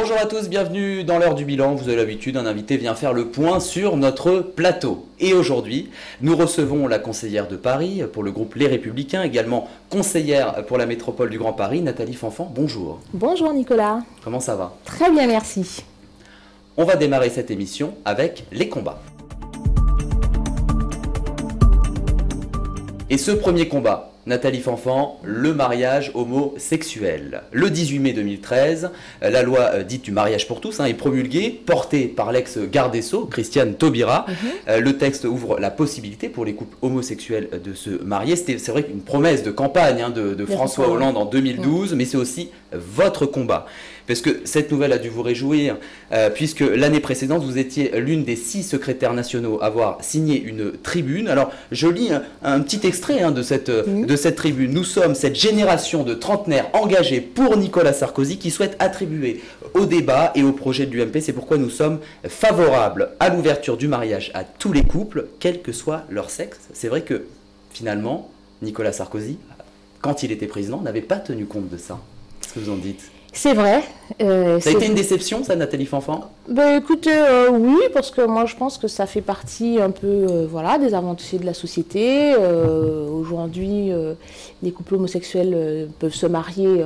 Bonjour à tous, bienvenue dans l'heure du bilan. Vous avez l'habitude, un invité vient faire le point sur notre plateau. Et aujourd'hui, nous recevons la conseillère de Paris pour le groupe Les Républicains, également conseillère pour la métropole du Grand Paris, Nathalie Fanfan. Bonjour. Bonjour Nicolas. Comment ça va? Très bien, merci. On va démarrer cette émission avec les combats. Et ce premier combat, Nathalie Fanfan, le mariage homosexuel. Le 18 mai 2013, la loi dite du mariage pour tous est promulguée, portée par l'ex-garde des Sceaux, Christiane Taubira. Le texte ouvre la possibilité pour les couples homosexuels de se marier. C'est vrai qu'une promesse de campagne de François Hollande en 2012, mais c'est aussi votre combat. Parce que cette nouvelle a dû vous réjouir, puisque l'année précédente, vous étiez l'une des 6 secrétaires nationaux à avoir signé une tribune. Alors, je lis un petit extrait de cette tribune. Nous sommes cette génération de trentenaires engagés pour Nicolas Sarkozy qui souhaite attribuer au débat et au projet de l'UMP. C'est pourquoi nous sommes favorables à l'ouverture du mariage à tous les couples, quel que soit leur sexe. C'est vrai que, finalement, Nicolas Sarkozy, quand il était président, n'avait pas tenu compte de ça. Qu'est-ce que vous en dites ? C'est vrai. Ça a été une déception, ça, Nathalie Fanfan? Écoutez, oui, parce que moi je pense que ça fait partie un peu des avancées de la société. Aujourd'hui, les couples homosexuels peuvent se marier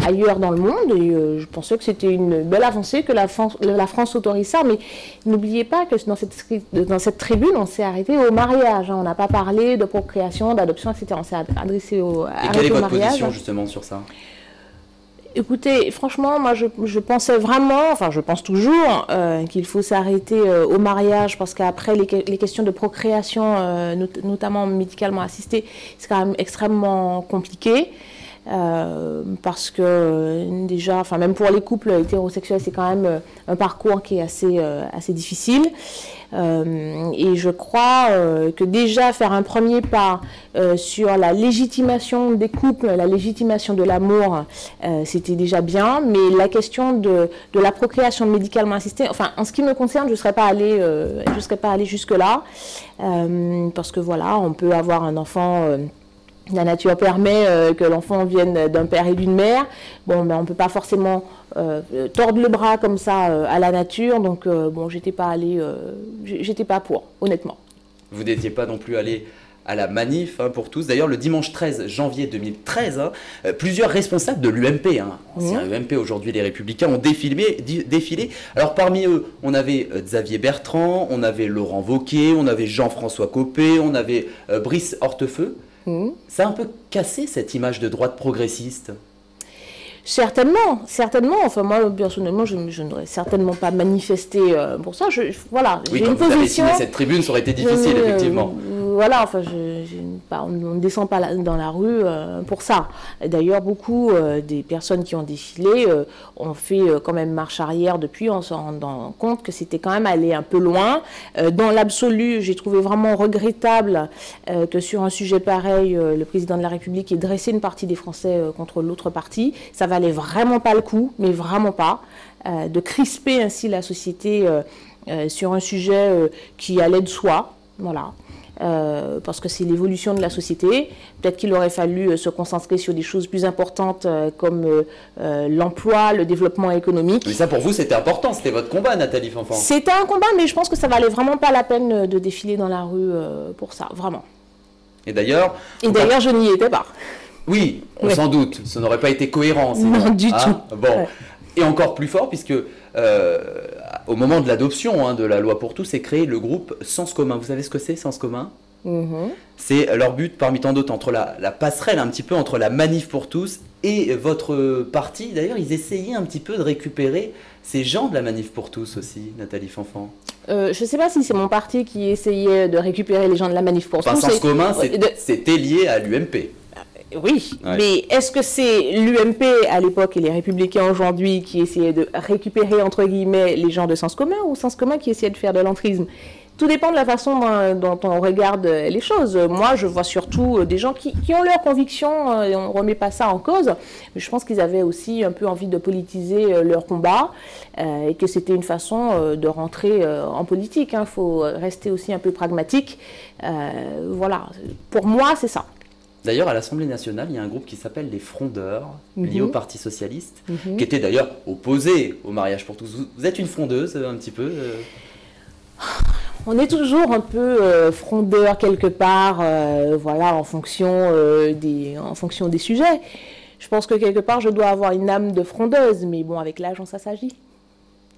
ailleurs dans le monde et je pensais que c'était une belle avancée que la France autorise ça. Mais n'oubliez pas que dans cette tribune, on s'est arrêté au mariage. On n'a pas parlé de procréation, d'adoption, etc. On s'est adressé au mariage. Et quelle est votre position justement sur ça? Écoutez, franchement, moi je pensais vraiment, enfin je pense toujours qu'il faut s'arrêter au mariage parce qu'après les questions de procréation, notamment médicalement assistée, c'est quand même extrêmement compliqué. Parce que déjà, enfin même pour les couples hétérosexuels, c'est quand même un parcours qui est assez difficile. Et je crois que déjà faire un premier pas sur la légitimation des couples, la légitimation de l'amour, c'était déjà bien. Mais la question de la procréation médicalement assistée, enfin en ce qui me concerne, je ne serais pas allée jusque-là. Parce que voilà, on peut avoir un enfant... La nature permet que l'enfant vienne d'un père et d'une mère. Bon, on ne peut pas forcément tordre le bras comme ça à la nature. Donc, j'étais pas pour, honnêtement. Vous n'étiez pas non plus allé à la manif pour tous. D'ailleurs, le dimanche 13 janvier 2013, plusieurs responsables de l'UMP, ancien UMP, aujourd'hui les Républicains, ont défilé. Alors, parmi eux, on avait Xavier Bertrand, on avait Laurent Wauquiez, on avait Jean-François Copé, on avait Brice Hortefeux. Ça a un peu cassé cette image de droite progressiste. Certainement. Enfin, moi, personnellement, je n'aurais certainement pas manifesté pour ça. Oui, quand vous avez signé cette tribune, ça aurait été difficile, effectivement. Voilà, enfin, on ne descend pas dans la rue pour ça. D'ailleurs, beaucoup des personnes qui ont défilé ont fait quand même marche arrière depuis, en se rendant compte que c'était quand même aller un peu loin. Dans l'absolu, j'ai trouvé vraiment regrettable que sur un sujet pareil, le président de la République ait dressé une partie des Français contre l'autre partie. Ça valait vraiment pas le coup, mais vraiment pas, de crisper ainsi la société sur un sujet qui allait de soi. Voilà. Parce que c'est l'évolution de la société. Peut-être qu'il aurait fallu se concentrer sur des choses plus importantes comme l'emploi, le développement économique. Mais ça, pour vous, c'était important, c'était votre combat, Nathalie Fanfan. C'était un combat, mais je pense que ça valait vraiment pas la peine de défiler dans la rue pour ça, vraiment. Et d'ailleurs, je n'y étais pas. Oui, sans doute, ça n'aurait pas été cohérent. Sinon. Non, du tout. Bon. Ouais. Et encore plus fort, puisque au moment de l'adoption de la loi pour tous, est créé le groupe Sens Commun. Vous savez ce que c'est, Sens Commun? C'est leur but, parmi tant d'autres, entre la passerelle un petit peu entre la manif pour tous et votre parti. D'ailleurs, ils essayaient un petit peu de récupérer ces gens de la manif pour tous aussi, Nathalie Fanfan. Je ne sais pas si c'est mon parti qui essayait de récupérer les gens de la manif pour tous. Sens Commun, c'était lié à l'UMP. Oui, ouais. Mais est-ce que c'est l'UMP à l'époque et les Républicains aujourd'hui qui essayaient de récupérer, entre guillemets, les gens de Sens Commun ou Sens Commun qui essayait de faire de l'entrisme? Tout dépend de la façon dont on regarde les choses. Moi, je vois surtout des gens qui ont leurs convictions, et on ne remet pas ça en cause, mais je pense qu'ils avaient aussi un peu envie de politiser leur combat et que c'était une façon de rentrer en politique. Il faut rester aussi un peu pragmatique. Voilà, pour moi, c'est ça. D'ailleurs, à l'Assemblée nationale, il y a un groupe qui s'appelle les Frondeurs, lié au Parti socialiste, qui était d'ailleurs opposé au mariage pour tous. Vous êtes une frondeuse, un petit peu On est toujours un peu frondeur quelque part, voilà, en fonction des sujets. Je pense que quelque part, je dois avoir une âme de frondeuse, mais bon, avec l'âge, on s'assagit.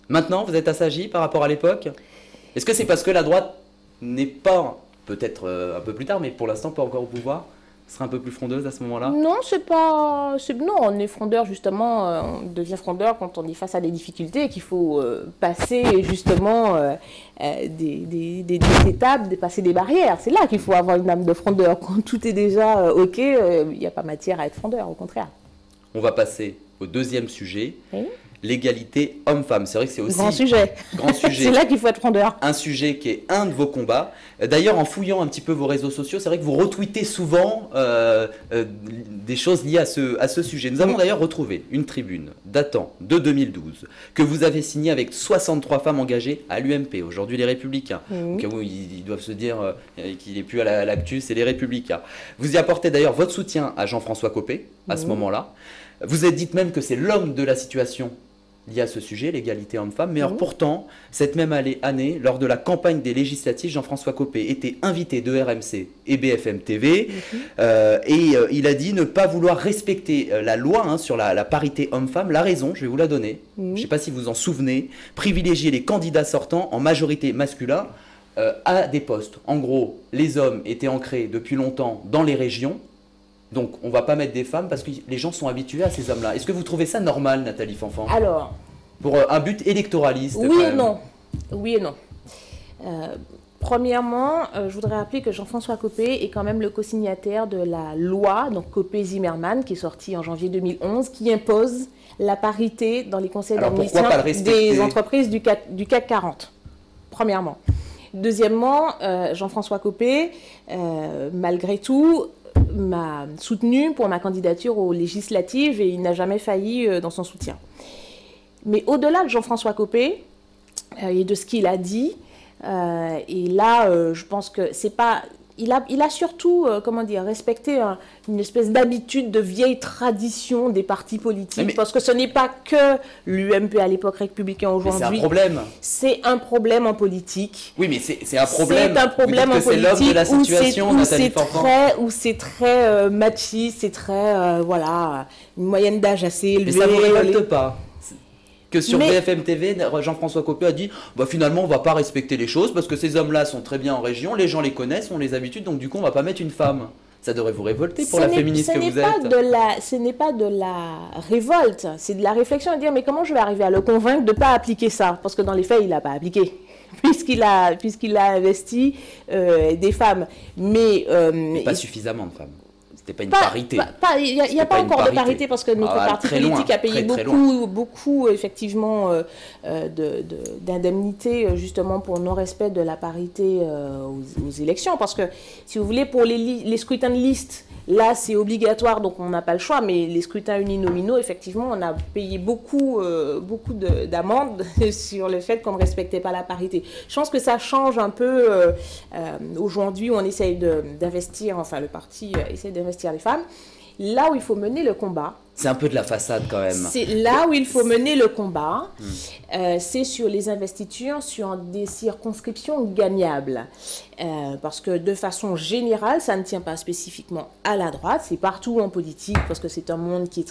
Maintenant, vous êtes assagi par rapport à l'époque? Est-ce que c'est parce que la droite n'est pas, peut-être un peu plus tard, mais pour l'instant pas encore au pouvoir, sera un peu plus frondeuse à ce moment-là? Non, non, on est frondeur justement, on devient frondeur quand on est face à des difficultés et qu'il faut passer justement des étapes, dépasser des barrières. C'est là qu'il faut avoir une âme de frondeur. Quand tout est déjà OK, il n'y a pas matière à être frondeur, au contraire. On va passer au deuxième sujet. Oui. L'égalité homme-femme. C'est vrai que c'est aussi... Grand sujet. Grand sujet. C'est là qu'il faut être frondeur. Un sujet qui est un de vos combats. D'ailleurs, en fouillant un petit peu vos réseaux sociaux, c'est vrai que vous retweetez souvent des choses liées à ce sujet. Nous avons d'ailleurs retrouvé une tribune datant de 2012 que vous avez signée avec 63 femmes engagées à l'UMP, aujourd'hui les Républicains. Au cas où ils doivent se dire qu'il n'est plus à l'actu, c'est les Républicains. Vous y apportez d'ailleurs votre soutien à Jean-François Copé à ce moment-là. Vous dites même que c'est l'homme de la situation lié à ce sujet, l'égalité homme-femme. Mais alors pourtant, cette même année, lors de la campagne des législatives, Jean-François Copé était invité de RMC et BFM TV et il a dit ne pas vouloir respecter la loi sur la parité homme-femme. La raison, je vais vous la donner, je ne sais pas si vous vous en souvenez, privilégier les candidats sortants en majorité masculin à des postes. En gros, les hommes étaient ancrés depuis longtemps dans les régions. Donc, on ne va pas mettre des femmes parce que les gens sont habitués à ces hommes-là. Est-ce que vous trouvez ça normal, Nathalie Fanfan? Alors, pour un but électoraliste? Oui et non. Oui et non. Premièrement, je voudrais rappeler que Jean-François Copé est quand même le co-signataire de la loi, donc Copé-Zimmermann, qui est sortie en janvier 2011, qui impose la parité dans les conseils d'administration des entreprises du CAC 40. Premièrement. Deuxièmement, Jean-François Copé, malgré tout, m'a soutenu pour ma candidature aux législatives et il n'a jamais failli dans son soutien. Mais au-delà de Jean-François Copé et de ce qu'il a dit, et là, je pense que c'est pas... Il a surtout, comment dire, respecté une espèce d'habitude de vieille tradition des partis politiques, parce que ce n'est pas que l'UMP à l'époque républicain aujourd'hui. C'est un problème. C'est un problème en politique. Oui, mais c'est un problème. C'est un problème en politique l'homme de la situation, où c'est très machiste, c'est très, voilà, une moyenne d'âge assez élevée. Mais ça ne vous révolte pas? Que sur BFM TV, Jean-François Copé a dit finalement on va pas respecter les choses parce que ces hommes-là sont très bien en région, les gens les connaissent, ont les habitudes, donc du coup on va pas mettre une femme. Ça devrait vous révolter pour la féministe que vous êtes. Ce n'est pas de la révolte, c'est de la réflexion à dire mais comment je vais arriver à le convaincre de ne pas appliquer ça? Parce que dans les faits il n'a pas appliqué. Puisqu'il a investi des femmes. Mais pas suffisamment de femmes. C'était pas une parité. Il n'y a pas encore de parité parce que notre parti politique a payé beaucoup effectivement, d'indemnités justement pour non-respect de la parité aux élections. Parce que, si vous voulez, pour les scrutins de liste, là, c'est obligatoire, donc on n'a pas le choix. Mais les scrutins uninominaux, effectivement, on a payé beaucoup d'amendes sur le fait qu'on ne respectait pas la parité. Je pense que ça change un peu aujourd'hui où on essaye d'investir, enfin le parti essaie d'investir les femmes. Là où il faut mener le combat... C'est un peu de la façade quand même. C'est là où il faut mener le combat. C'est sur les investitures, sur des circonscriptions gagnables. Parce que de façon générale, ça ne tient pas spécifiquement à la droite. C'est partout en politique parce que c'est un monde qui est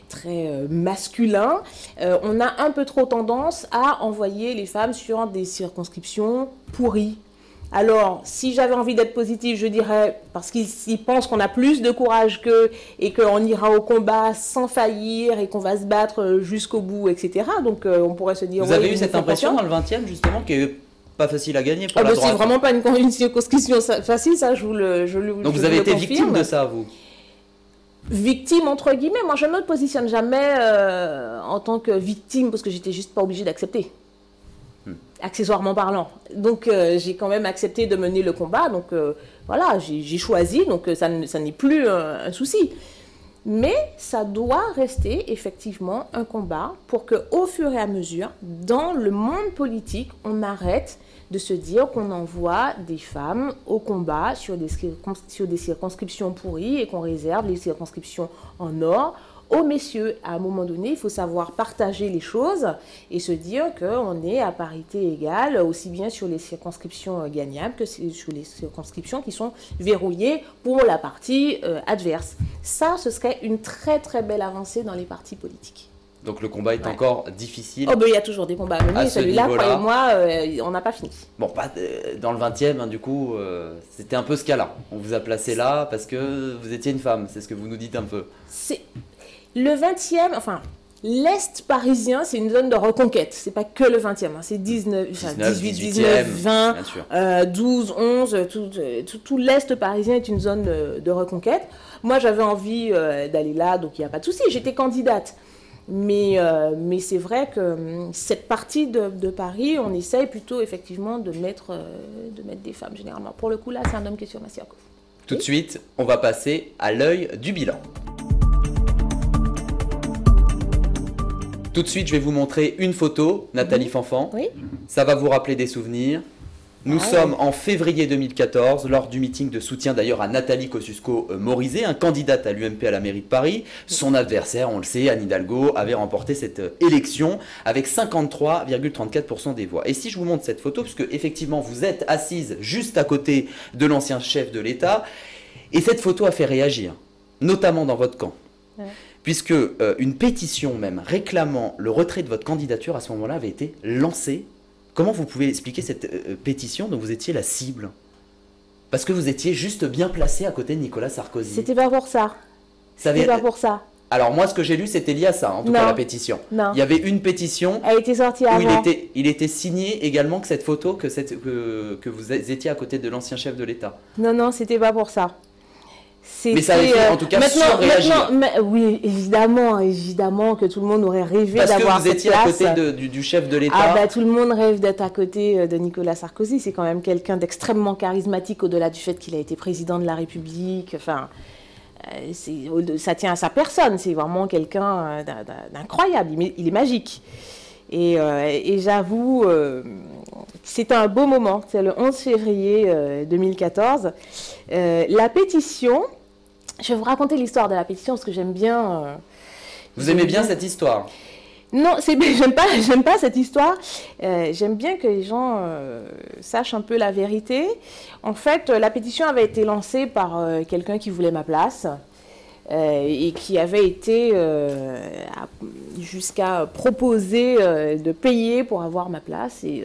très masculin. On a un peu trop tendance à envoyer les femmes sur des circonscriptions pourries. Alors, si j'avais envie d'être positive, je dirais, parce qu'ils pensent qu'on a plus de courage qu'eux et qu'on ira au combat sans faillir et qu'on va se battre jusqu'au bout, etc. Donc, on pourrait se dire... Vous avez eu cette impression dans le 20e, justement, qui n'est pas facile à gagner pour la droite? C'est vraiment pas une circonscription facile, ça, je vous le Donc, vous avez été victime de ça, vous? Victime, entre guillemets. Moi, je ne me positionne jamais en tant que victime, parce que j'étais juste pas obligée d'accepter. Accessoirement parlant. Donc, j'ai quand même accepté de mener le combat. Donc, voilà, j'ai choisi. Donc, ça n'est plus un souci. Mais ça doit rester effectivement un combat pour qu'au fur et à mesure, dans le monde politique, on arrête de se dire qu'on envoie des femmes au combat sur des circonscriptions pourries et qu'on réserve les circonscriptions en or aux messieurs. À un moment donné, il faut savoir partager les choses et se dire qu'on est à parité égale, aussi bien sur les circonscriptions gagnables que sur les circonscriptions qui sont verrouillées pour la partie adverse. Ça, ce serait une très très belle avancée dans les partis politiques. Donc le combat est encore difficile. Oh ben il y a toujours des combats à mener, celui-là, croyez-moi, on n'a pas fini. Bon, dans le 20e, hein, du coup, c'était un peu ce cas-là. On vous a placé là parce que vous étiez une femme, c'est ce que vous nous dites un peu. Le 20e, enfin, l'Est parisien, c'est une zone de reconquête. C'est pas que le 20e, hein, c'est 18, 19, 20, 12, 11, tout l'Est parisien est une zone de reconquête. Moi, j'avais envie d'aller là, donc il n'y a pas de souci, j'étais candidate. Mais c'est vrai que cette partie de Paris, on essaye plutôt effectivement de mettre des femmes généralement. Pour le coup, là, c'est un homme qui est sur Massiaco. Tout de suite, on va passer à l'œil du bilan. Tout de suite, je vais vous montrer une photo, Nathalie Fanfan. Oui. Ça va vous rappeler des souvenirs. Nous sommes en février 2014, lors du meeting de soutien d'ailleurs à Nathalie Kosciusko-Morizet, candidate à l'UMP à la mairie de Paris. Son adversaire, on le sait, Anne Hidalgo, avait remporté cette élection avec 53,34% des voix. Et si je vous montre cette photo, puisque effectivement vous êtes assise juste à côté de l'ancien chef de l'État, et cette photo a fait réagir, notamment dans votre camp. Ouais. Puisque une pétition même réclamant le retrait de votre candidature à ce moment-là avait été lancée. Comment vous pouvez expliquer cette pétition dont vous étiez la cible? Parce que vous étiez juste bien placé à côté de Nicolas Sarkozy. C'était pas pour ça. C'était pas pour ça. Alors moi, ce que j'ai lu, c'était lié à ça, en tout cas la pétition. Non. Il y avait une pétition. Elle était sortie avant. Où il était signé également que cette photo, que vous étiez à côté de l'ancien chef de l'État. Non, c'était pas pour ça. Mais ça avait fait, en tout cas, surréagir. Oui, évidemment que tout le monde aurait rêvé d'avoir cette place. Parce que vous étiez à côté du chef de l'État. Ah bah, tout le monde rêve d'être à côté de Nicolas Sarkozy. C'est quand même quelqu'un d'extrêmement charismatique, au-delà du fait qu'il a été président de la République. Enfin, ça tient à sa personne. C'est vraiment quelqu'un d'incroyable. Il est magique. Et j'avoue, c'était un beau moment. C'est le 11 février 2014. La pétition, je vais vous raconter l'histoire de la pétition parce que j'aime bien... Vous aimez bien cette histoire? Non, j'aime pas cette histoire. J'aime bien que les gens sachent un peu la vérité. En fait, la pétition avait été lancée par quelqu'un qui voulait ma place. Et qui avait été jusqu'à proposer de payer pour avoir ma place. Et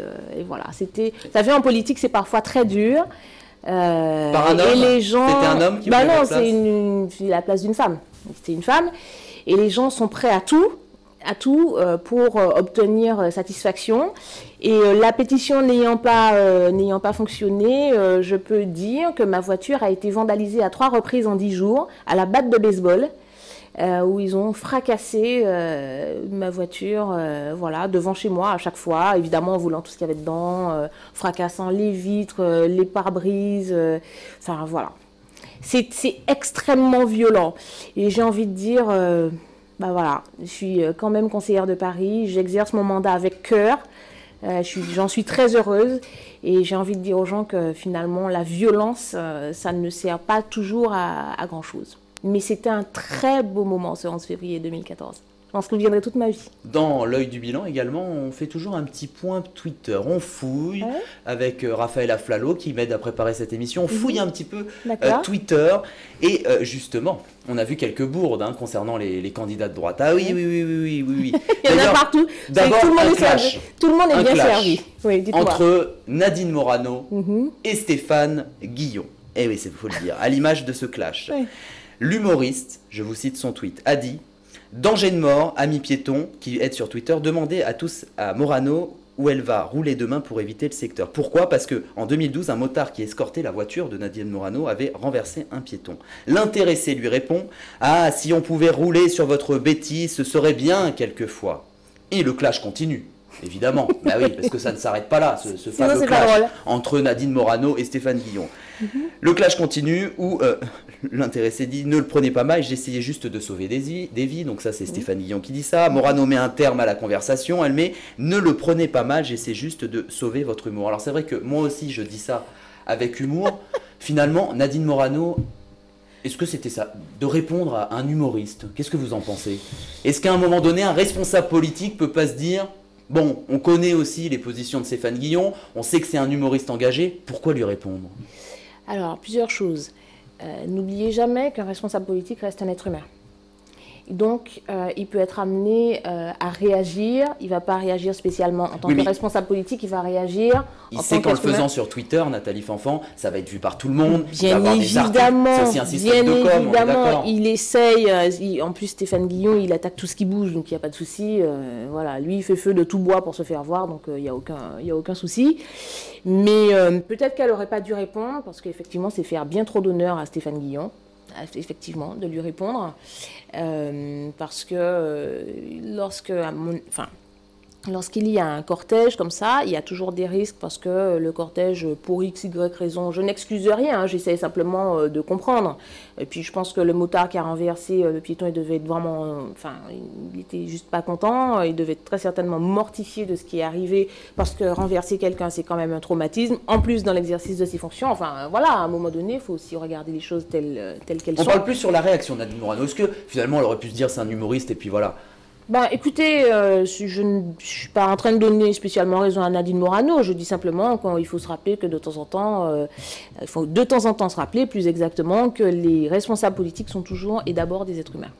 voilà, c'était... Vous savez, en politique, c'est parfois très dur. Par un homme? Et les gens... C'était un homme qui voulait non, la place? c'est la place d'une femme. C'était une femme. Et les gens sont prêts à tout pour obtenir satisfaction. Et la pétition n'ayant pas fonctionné, je peux dire que ma voiture a été vandalisée à 3 reprises en 10 jours à la batte de baseball, où ils ont fracassé ma voiture devant chez moi à chaque fois, évidemment en voulant tout ce qu'il y avait dedans, fracassant les vitres, les pare-brises, enfin voilà. C'est extrêmement violent. Et j'ai envie de dire... voilà, je suis quand même conseillère de Paris, j'exerce mon mandat avec cœur, j'en suis très heureuse et j'ai envie de dire aux gens que finalement la violence, ça ne sert pas toujours à grand chose. Mais c'était un très beau moment ce 11 février 2014. Je m'en souviendrai toute ma vie. Dans l'œil du bilan également, on fait toujours un petit point Twitter. On fouille avec Raphaël Aflalo qui m'aide à préparer cette émission. On fouille un petit peu Twitter. Et justement, on a vu quelques bourdes concernant les candidats de droite. Ah oui. Il y en a partout. D'abord, tout le monde est bien servi. Oui, entre Nadine Morano et Stéphane Guillon. Eh oui, il faut le dire, à l'image de ce clash. L'humoriste, je vous cite son tweet, a dit: danger de mort, ami piéton, qui aide sur Twitter, demandez à Morano où elle va rouler demain pour éviter le secteur. Pourquoi? Parce qu'en 2012, un motard qui escortait la voiture de Nadine Morano avait renversé un piéton. L'intéressé lui répond: ah, si on pouvait rouler sur votre bêtise, ce serait bien quelquefois. Et le clash continue. évidemment. Bah oui, parce que ça ne s'arrête pas là, ce Sinon, fameux c'est pas clash drôle. entre Nadine Morano et Stéphane Guillon. Le clash continue où l'intéressé dit ne le prenez pas mal, j'essayais juste de sauver des vies. Donc ça c'est Stéphane Guillon qui dit ça. Morano met un terme à la conversation, elle met ne le prenez pas mal, j'essaie juste de sauver votre humour. Alors c'est vrai que moi aussi je dis ça avec humour. Finalement Nadine Morano, est-ce que c'était ça, de répondre à un humoriste? Qu'est-ce que vous en pensez? Est-ce qu'à un moment donné un responsable politique peut pas se dire bon, on connaît aussi les positions de Stéphane Guillon, on sait que c'est un humoriste engagé, pourquoi lui répondre? Alors, plusieurs choses. N'oubliez jamais qu'un responsable politique reste un être humain. Donc, il peut être amené à réagir. Il ne va pas réagir spécialement en tant que responsable politique, il va réagir il sait qu'en le faisant sur Twitter, Nathalie Fanfan, ça va être vu par tout le monde. Bien évidemment, c'est aussi un système de com, évidemment, il essaye. En plus, Stéphane Guillon, il attaque tout ce qui bouge, donc il n'y a pas de souci. Voilà, lui, il fait feu de tout bois pour se faire voir, donc il n'y a aucun souci. Mais peut-être qu'elle n'aurait pas dû répondre, parce qu'effectivement, c'est faire bien trop d'honneur à Stéphane Guillon, effectivement, de lui répondre. Parce que lorsqu'il y a un cortège comme ça, il y a toujours des risques parce que le cortège, pour x, y raison, je n'excuse rien, hein, j'essaie simplement de comprendre. Et puis je pense que le motard qui a renversé le piéton, il devait être vraiment, il était juste pas content, il devait être très certainement mortifié de ce qui est arrivé parce que renverser quelqu'un, c'est quand même un traumatisme, en plus dans l'exercice de ses fonctions. Enfin voilà, à un moment donné, il faut aussi regarder les choses telles qu'elles sont. On parle plus sur la réaction de Nadine Morano. Est-ce que finalement elle aurait pu se dire c'est un humoriste et puis voilà? Écoutez, je ne suis pas en train de donner spécialement raison à Nadine Morano. Je dis simplement qu'il faut se rappeler que de temps en temps, il faut de temps en temps se rappeler plus exactement que les responsables politiques sont toujours et d'abord des êtres humains.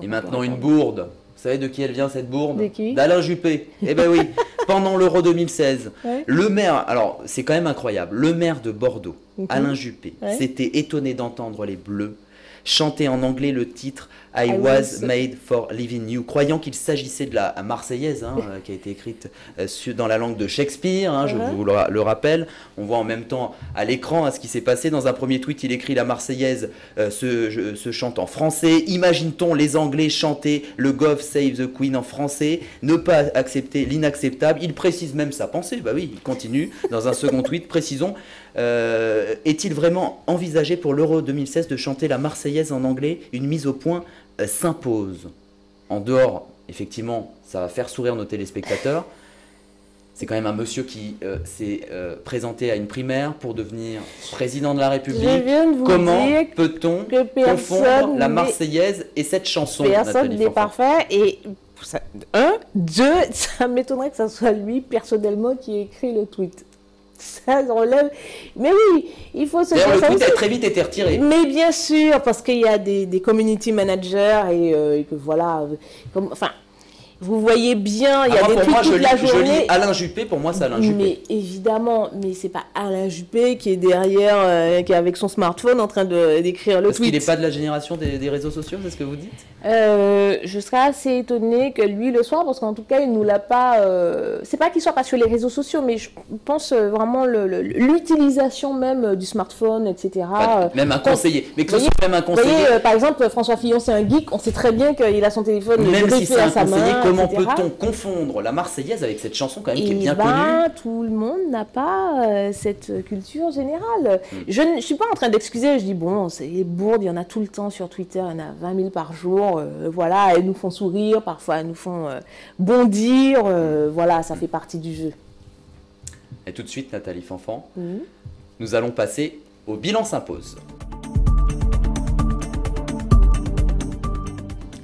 Et maintenant une bourde. Vous savez de qui elle vient cette bourde? De qui? D'Alain Juppé. Eh ben oui, pendant l'Euro 2016, ouais. Le maire, alors c'est quand même incroyable, le maire de Bordeaux, Alain Juppé, s'était étonné d'entendre les Bleus chanter en anglais le titre I was made for living you, croyant qu'il s'agissait de la Marseillaise, qui a été écrite dans la langue de Shakespeare, je vous le rappelle. On voit en même temps à l'écran ce qui s'est passé. Dans un premier tweet, il écrit la Marseillaise se chante en français. Imagine-t-on les Anglais chanter le God Save the Queen en français, ne pas accepter l'inacceptable. Il précise même sa pensée. Bah oui, il continue dans un second tweet. Précisons. Est-il vraiment envisagé pour l'Euro 2016 de chanter la Marseillaise en anglais? Une mise au point s'impose. En dehors, effectivement, ça va faire sourire nos téléspectateurs. C'est quand même un monsieur qui s'est présenté à une primaire pour devenir président de la République. Comment peut-on confondre la Marseillaise et cette chanson? Personne n'est parfait. Et deux, ça m'étonnerait que ce soit lui personnellement qui ait écrit le tweet. Ça relève. Mais oui, il faut se dire. Le tweet a très vite été retiré. Mais bien sûr, parce qu'il y a des community managers et que voilà. Vous voyez bien, il y a des tweets toute la journée. Je lis Alain Juppé, pour moi c'est Alain Juppé. Mais évidemment, mais c'est pas Alain Juppé qui est derrière, qui est avec son smartphone en train d'écrire le tweet. Parce qu'il n'est pas de la génération des réseaux sociaux, c'est ce que vous dites? Je serais assez étonnée que lui le soit, parce qu'en tout cas il nous l'a pas. C'est pas qu'il soit pas sur les réseaux sociaux, mais je pense vraiment l'utilisation même du smartphone, etc. Même un conseiller, mais que ce soit même un conseiller. Vous voyez, par exemple, François Fillon c'est un geek, on sait très bien qu'il a son téléphone. Même si c'est un conseiller, comment etc. peut-on confondre la Marseillaise avec cette chanson quand même qui est bien connue? Tout le monde n'a pas cette culture générale. Je ne suis pas en train d'excuser, je dis bon, c'est les bourdes, il y en a tout le temps sur Twitter, il y en a 20 000 par jour, voilà, elles nous font sourire, parfois elles nous font bondir, voilà, ça fait partie du jeu. Et tout de suite, Nathalie Fanfan, nous allons passer au bilan s'impose.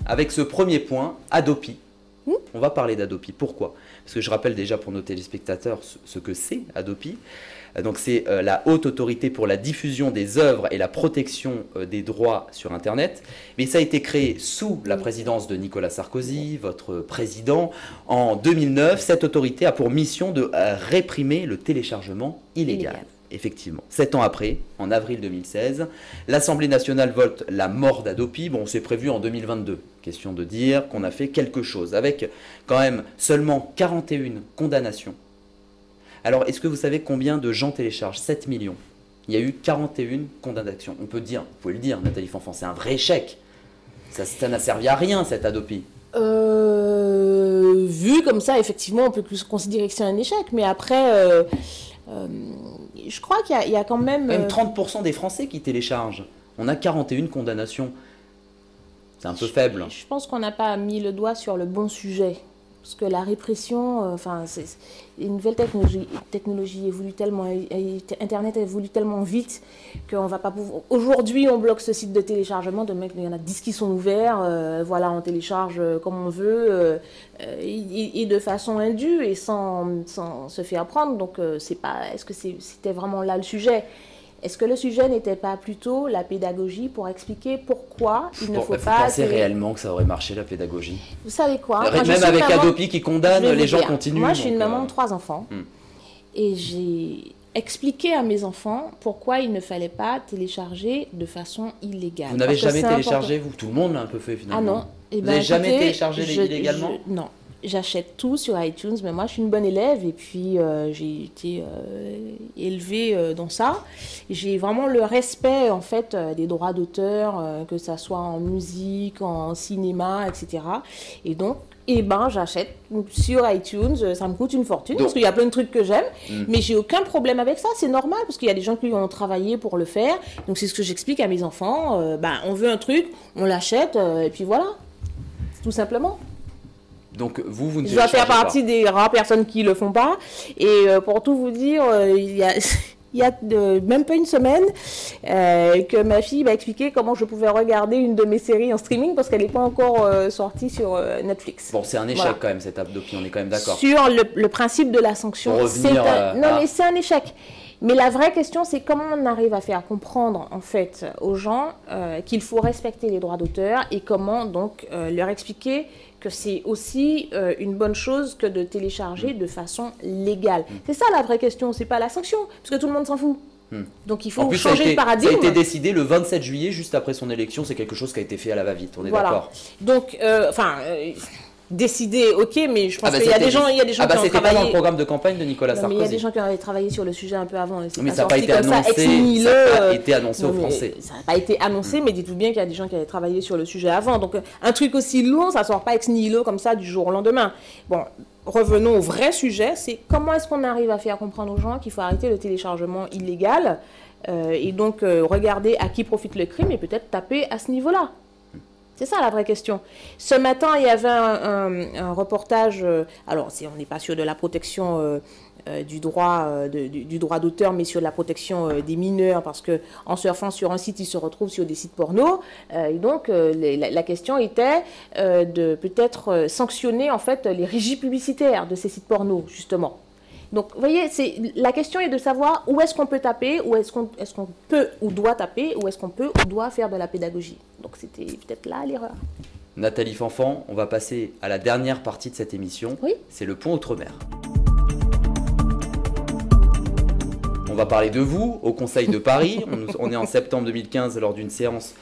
Avec ce premier point, Adopi. On va parler d'Adopi. Pourquoi? Parce que je rappelle déjà pour nos téléspectateurs ce que c'est Adopi. Donc c'est la haute autorité pour la diffusion des œuvres et la protection des droits sur Internet. Mais ça a été créé sous la présidence de Nicolas Sarkozy, votre président, en 2009. Cette autorité a pour mission de réprimer le téléchargement illégal. Effectivement. 7 ans après, en avril 2016, l'Assemblée nationale vote la mort d'Adopi. Bon, c'est prévu en 2022. Question de dire qu'on a fait quelque chose, avec quand même seulement 41 condamnations. Alors, est-ce que vous savez combien de gens téléchargent? 7 millions. Il y a eu 41 condamnations. On peut dire, vous pouvez le dire, Nathalie Fanfan, c'est un vrai échec. Ça n'a servi à rien, cette Adopi. Vu comme ça, effectivement, on peut considérer que c'est un échec. Mais après, je crois qu'il y a quand même... Même 30% des Français qui téléchargent. On a 41 condamnations. C'est un peu faible. Je pense qu'on n'a pas mis le doigt sur le bon sujet. Parce que la répression, une nouvelle technologie évolue tellement, Internet évolue tellement vite qu'on va pas pouvoir... Aujourd'hui, on bloque ce site de téléchargement, il y en a 10 qui sont ouverts, voilà, on télécharge comme on veut, et de façon indue et sans se faire prendre. Donc, est-ce que c'était vraiment là le sujet ? Est-ce que le sujet n'était pas plutôt la pédagogie pour expliquer pourquoi il ne faut pas... Vous pensez réellement que ça aurait marché, la pédagogie? Vous savez quoi? Même avec Adopi qui condamne, les gens continuent. Moi, je suis une maman de 3 enfants. Et j'ai expliqué à mes enfants pourquoi il ne fallait pas télécharger de façon illégale. Vous n'avez jamais téléchargé, vous? Tout le monde l'a un peu fait, finalement. Ah non. Vous n'avez jamais téléchargé illégalement? Non. J'achète tout sur iTunes, mais moi je suis une bonne élève et puis j'ai été élevée dans ça. J'ai vraiment le respect en fait des droits d'auteur, que ça soit en musique, en cinéma, etc. Et donc, j'achète sur iTunes, ça me coûte une fortune parce qu'il y a plein de trucs que j'aime, mais j'ai aucun problème avec ça, c'est normal parce qu'il y a des gens qui ont travaillé pour le faire. Donc c'est ce que j'explique à mes enfants, on veut un truc, on l'achète et puis voilà, tout simplement. Donc vous ne Je dois faire partie des rares personnes qui ne le font pas. Et pour tout vous dire, il y a même pas une semaine que ma fille m'a expliqué comment je pouvais regarder une de mes séries en streaming parce qu'elle n'est pas encore sortie sur Netflix. Bon, c'est un échec quand même cette Adopi, on est quand même d'accord. Sur le principe de la sanction. Pour revenir mais c'est un échec. Mais la vraie question, c'est comment on arrive à faire comprendre en fait aux gens qu'il faut respecter les droits d'auteur et comment donc leur expliquer que c'est aussi une bonne chose que de télécharger de façon légale. C'est ça la vraie question, c'est pas la sanction, parce que tout le monde s'en fout. Donc il faut changer de paradigme. Ça a été décidé le 27 juillet, juste après son élection, c'est quelque chose qui a été fait à la va-vite, on est d'accord. Donc, décidé, ok, mais je pense qu'il y a des gens, qui ont travaillé... c'était pas dans le programme de campagne de Nicolas Sarkozy. Mais il y a des gens qui avaient travaillé sur le sujet un peu avant. Mais ça n'a pas été annoncé, aux Français. Ça n'a pas été annoncé, mais dites-vous bien qu'il y a des gens qui avaient travaillé sur le sujet avant. Donc un truc aussi lourd, ça ne sort pas ex nihilo comme ça du jour au lendemain. Bon, revenons au vrai sujet, c'est comment est-ce qu'on arrive à faire comprendre aux gens qu'il faut arrêter le téléchargement illégal et donc regarder à qui profite le crime et peut-être taper à ce niveau-là. C'est ça la vraie question. Ce matin, il y avait un reportage, alors on n'est pas sûr de la protection du droit d'auteur, mais sur la protection des mineurs, parce qu'en surfant sur un site, ils se retrouvent sur des sites porno. Et donc, la question était de peut-être sanctionner en fait les régies publicitaires de ces sites porno, justement. Donc, vous voyez, la question est de savoir où est-ce qu'on peut taper, où est-ce qu'on peut ou doit taper, où est-ce qu'on peut ou doit faire de la pédagogie. Donc, c'était peut-être là l'erreur. Nathalie Fanfan, on va passer à la dernière partie de cette émission. Oui. C'est le point Outre-mer. On va parler de vous au Conseil de Paris. On est en septembre 2015 lors d'une séance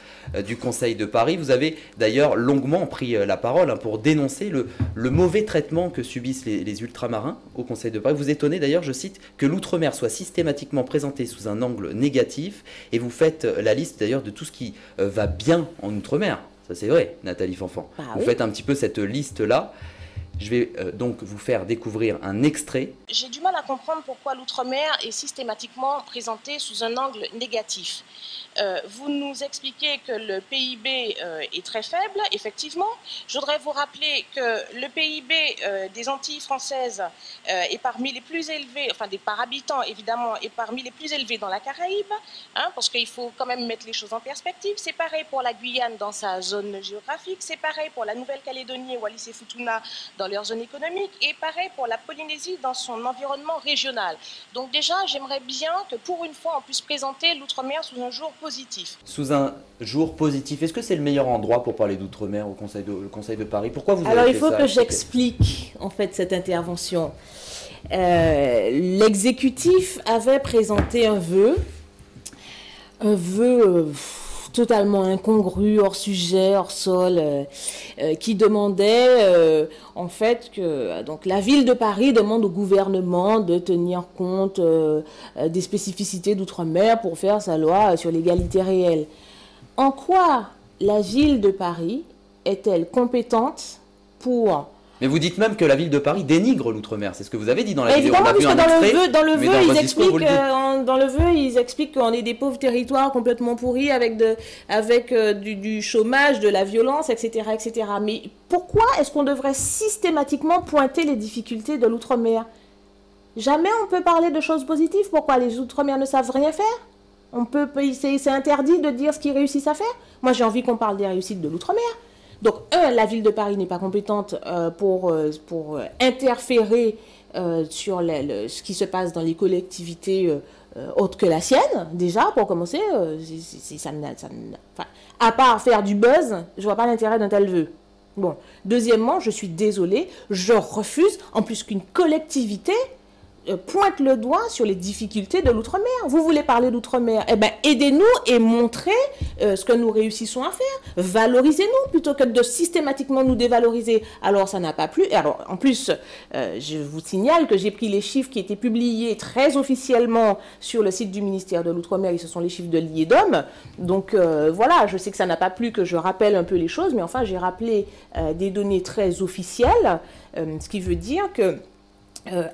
du Conseil de Paris. Vous avez d'ailleurs longuement pris la parole pour dénoncer le mauvais traitement que subissent les ultramarins au Conseil de Paris. Vous étonnez d'ailleurs, je cite, que l'outre-mer soit systématiquement présenté sous un angle négatif et vous faites la liste d'ailleurs de tout ce qui va bien en outre-mer. Ça c'est vrai, Nathalie Fanfan. Vous faites un petit peu cette liste-là. Je vais donc vous faire découvrir un extrait. J'ai du mal à comprendre pourquoi l'outre-mer est systématiquement présenté sous un angle négatif. Vous nous expliquez que le PIB est très faible, effectivement. Je voudrais vous rappeler que le PIB des Antilles françaises est parmi les plus élevés, enfin par habitant évidemment, est parmi les plus élevés dans la Caraïbe, parce qu'il faut quand même mettre les choses en perspective. C'est pareil pour la Guyane dans sa zone géographique, c'est pareil pour la Nouvelle-Calédonie et Wallis et Futuna dans leur zone économique, et pareil pour la Polynésie dans son environnement régional. Donc déjà, j'aimerais bien que pour une fois, on puisse présenter l'outre-mer sous un jour positif. Sous un jour positif. Est-ce que c'est le meilleur endroit pour parler d'outre-mer au Conseil de Paris? Pourquoi vous avez Alors, fait il faut ça? que j'explique en fait cette intervention. L'exécutif avait présenté un vœu totalement incongru, hors sujet, hors sol, qui demandait en fait que donc la ville de Paris demande au gouvernement de tenir compte des spécificités d'outre-mer pour faire sa loi sur l'égalité réelle. En quoi la ville de Paris est-elle compétente pour Mais vous dites même que la ville de Paris dénigre l'outre-mer. C'est ce que vous avez dit dans la vidéo. Évidemment, On a vu un extrait, dans le mais vœu, dans ils votre discours, vous le dites. dans le vœu, ils expliquent qu'on est des pauvres territoires complètement pourris avec du chômage, de la violence, etc., etc. Mais pourquoi est-ce qu'on devrait systématiquement pointer les difficultés de l'outre-mer? Jamais on peut parler de choses positives. Pourquoi les outre-mer ne savent rien faire? C'est interdit de dire ce qu'ils réussissent à faire. Moi, j'ai envie qu'on parle des réussites de l'outre-mer. Donc, la ville de Paris n'est pas compétente pour interférer sur ce qui se passe dans les collectivités autres que la sienne, déjà, pour commencer. À part faire du buzz, je vois pas l'intérêt d'un tel vœu. Bon. Deuxièmement, je suis désolée, je refuse, en plus qu'une collectivité pointe le doigt sur les difficultés de l'outre-mer. Vous voulez parler d'outre-mer? Eh bien, aidez-nous et montrez ce que nous réussissons à faire. Valorisez-nous plutôt que de systématiquement nous dévaloriser. Alors, ça n'a pas plu. Alors, en plus, je vous signale que j'ai pris les chiffres qui étaient publiés très officiellement sur le site du ministère de l'Outre-mer, et ce sont les chiffres de l'IEDOM. Donc, voilà, je sais que ça n'a pas plu que je rappelle un peu les choses, mais enfin, j'ai rappelé des données très officielles, ce qui veut dire que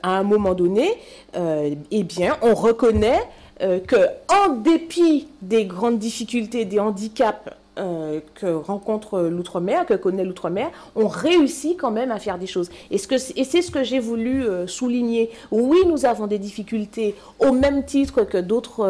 à un moment donné, eh bien, on reconnaît que, en dépit des grandes difficultés, des handicaps que rencontre l'outre-mer, que connaît l'outre-mer, on réussit quand même à faire des choses. Et c'est ce que j'ai voulu souligner. Oui, nous avons des difficultés au même titre que d'autres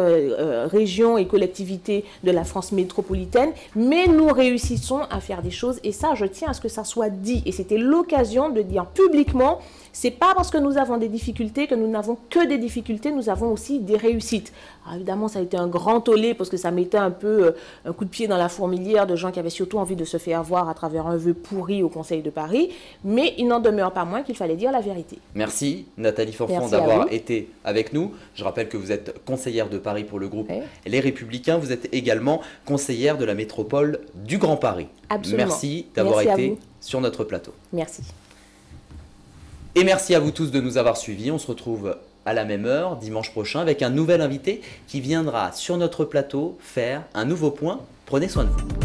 régions et collectivités de la France métropolitaine, mais nous réussissons à faire des choses. Et ça, je tiens à ce que ça soit dit. Et c'était l'occasion de dire publiquement, c'est pas parce que nous avons des difficultés que nous n'avons que des difficultés, nous avons aussi des réussites. Alors évidemment, ça a été un grand tollé parce que ça mettait un peu un coup de pied dans la fourmilière de gens qui avaient surtout envie de se faire voir à travers un vœu pourri au Conseil de Paris. Mais il n'en demeure pas moins qu'il fallait dire la vérité. Merci Nathalie Forfon d'avoir été avec nous. Je rappelle que vous êtes conseillère de Paris pour le groupe Les Républicains. Vous êtes également conseillère de la métropole du Grand Paris. Absolument. Merci d'avoir été sur notre plateau. Merci. Et merci à vous tous de nous avoir suivis. On se retrouve à la même heure, dimanche prochain, avec un nouvel invité qui viendra sur notre plateau faire un nouveau point. Prenez soin de vous.